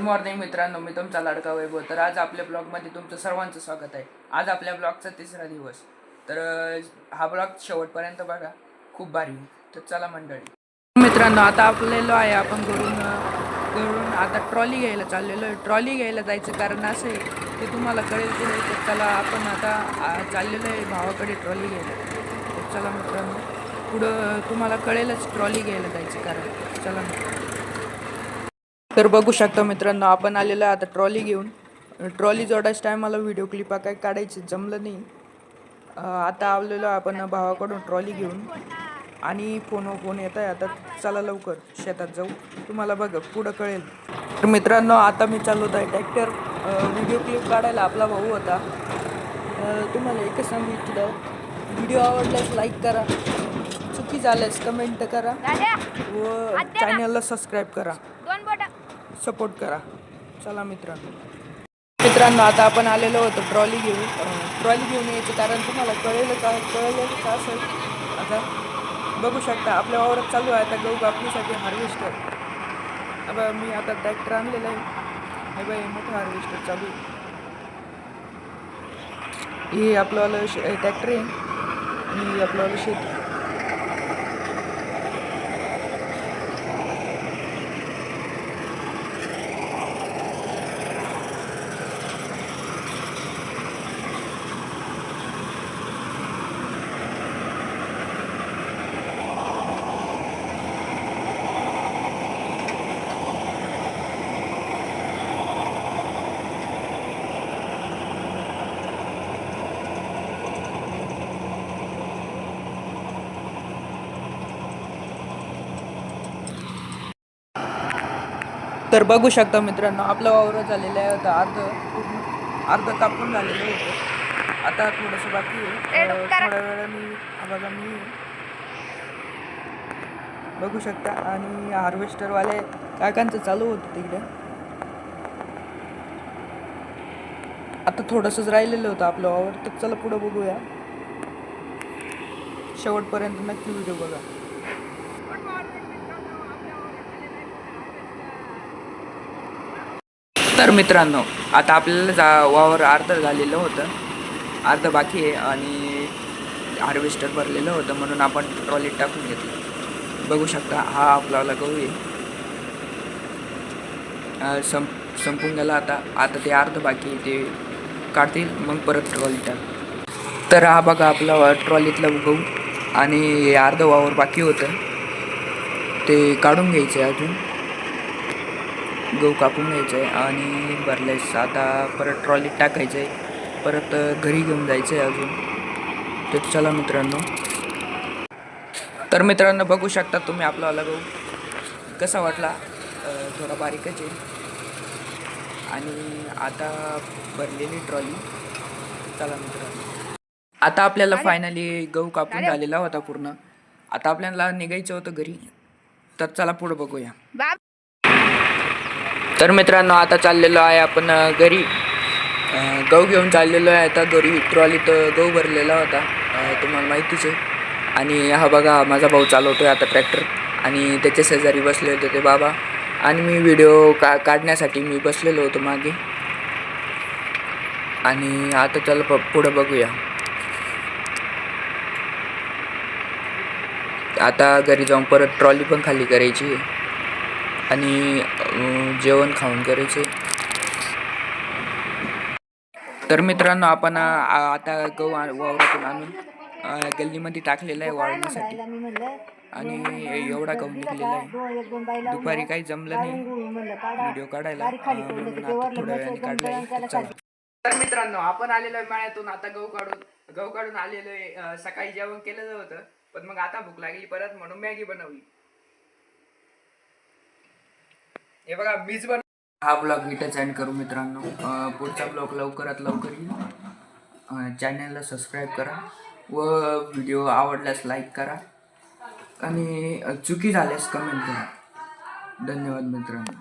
Good morning मित्रांनो, मी तुमचा लाडका वैभव. तर आज आपल्या ब्लॉगमध्ये तुमचं सर्वांचं स्वागत आहे. आज आपल्या ब्लॉगचा तिसरा दिवस. तर हा ब्लॉग शेवटपर्यंत बघा, खूप भारी. तर चला मंडळी. मित्रांनो, आता आपल्याला आहे आपण घरून आता ट्रॉली घ्यायला चाललेलो आहे. ट्रॉली घ्यायला जायचं कारण असं आहे ते तुम्हाला कळेल पुढे. तर चला आपण आता चाललेलो आहे भावाकडे ट्रॉली घ्यायला. तर चला मित्रांनो, पुढं तुम्हाला कळेलच ट्रॉली घ्यायला जायचं कारण. चला मित्रांनो. तर बघू शकता मित्रांनो, आपण आलेलो आहे आता ट्रॉली घेऊन. ट्रॉली जोडायच्या टायमाला व्हिडिओ क्लिपा काय काढायची जमलं नाही. आता आलेलो आपण भावाकडून ट्रॉली घेऊन आणि फोन येत आहे. आता चला लवकर शेतात जाऊ, तुम्हाला बघ पुढं कळेल. तर मित्रांनो, आता मी चालवत आहे ट्रॅक्टर. व्हिडिओ क्लिप काढायला आपला भाऊ होता. तुम्हाला एकच सांगू इच्छितो, व्हिडिओ आवडल्यास लाईक करा, चुकी झाल्यास कमेंट करा व चॅनलला सबस्क्राईब करा, सपोर्ट करा. चला मित्रांनो, आता आपण आलेलो होतो ट्रॉली घेऊन यायचं कारण तुम्हाला कळेलच असेल. आता बघू शकता आपल्या वावरात चालू आहे आता गहू कापणीसाठी हार्वेस्टर. आता मी आता ट्रॅक्टर आणलेला आहे. हे बाई मोठं हार्वेस्टर चालू आहे. हे आपलं ट्रॅक्टर आहे आणि आपलं शेत. तर बघू शकता मित्रांनो, आपलं वावर झालेलं आहे. आता अर्ध कापून झालेलं होतं. आता थोडंसं बाकी आहे. थोड्या वेळाने मी बघू शकता. आणि हार्वेस्टरवाले काकांचं चालू होतं तिकडे. आता थोडंसंच राहिलेलं होतं आपलं वावर. तर चला पुढं बघूया, शेवटपर्यंत नक्की व्हिडिओ बघा. तर मित्रांनो, आता आपल्याला वावर अर्ध झालेलं होतं, अर्ध बाकी आहे आणि हार्वेस्टर भरलेलं होतं म्हणून आपण ट्रॉलीत टाकून घेतलं. बघू शकता हा आपल्याला गहू आहे. संपून गेला. आता ते अर्ध बाकी आहे, ते काढतील मग परत ट्रॉली टाक. तर हा बघा आपला ट्रॉलीतला गहू आणि अर्ध वावर बाकी होतं, ते काढून घ्यायचं आहे. अजून गहू कापून घ्यायचं आहे आणि भरल्यास आता परत ट्रॉलीत टाकायचं आहे, परत घरी घेऊन जायचं आहे अजून. तर चला मित्रांनो. तर मित्रांनो, बघू शकता तुम्ही आपला गहू कसा वाटला. थोडा बारीकच आहे आणि आता भरलेली ट्रॉली. चला मित्रांनो, आता आपल्याला फायनली गहू कापून झालेला होता पूर्ण. आता आपल्याला निघायचं होतं घरी. तर चला पुढे बघूया. तर मित्रांनो, आता चाललेलो आहे आपण घरी. गहू घेऊन चाललेलो आहे आता घरी. ट्रॉलीत गहू भरलेला होता, तुम्हाला माहितीच आहे. आणि हा बघा माझा भाऊ चालवतोय आता ट्रॅक्टर आणि त्याच्या शेजारी बसले होते ते बाबा. आणि मी व्हिडिओ काढण्यासाठी मी बसलेलो होतो मागे. आणि आता चला पुढं बघूया. आता घरी जाऊन परत ट्रॉली पण खाली करायची आणि जेवण खाऊन करायचे. तर मित्रांनो, आपण आता गहू वावरातून आणून गल्लीमध्ये टाकलेला आहे वाळण्यासाठी. आणि एवढा गहू निघलेला आहे. दुपारी काही जमलं नाही व्हिडिओ काढायला म्हणून आता थोड्या वेळाने काढलाय. तर मित्रांनो, आपण आलेलो आहे मळ्यातून. आता गहू काढून आलेलो आहे. सकाळी जेवण केलं होतं पण मग आता भूक लागली परत म्हणून मॅगी बनवली. हे बघा मीच हा ब्लॉग इथेच एंड करू मित्रांनो. पुढचा ब्लॉग लवकरात लवकर येईल. चॅनलला सबस्क्राईब करा व व्हिडिओ आवडल्यास लाईक करा आणि चुकी झाल्यास कमेंट करा. धन्यवाद मित्रांनो.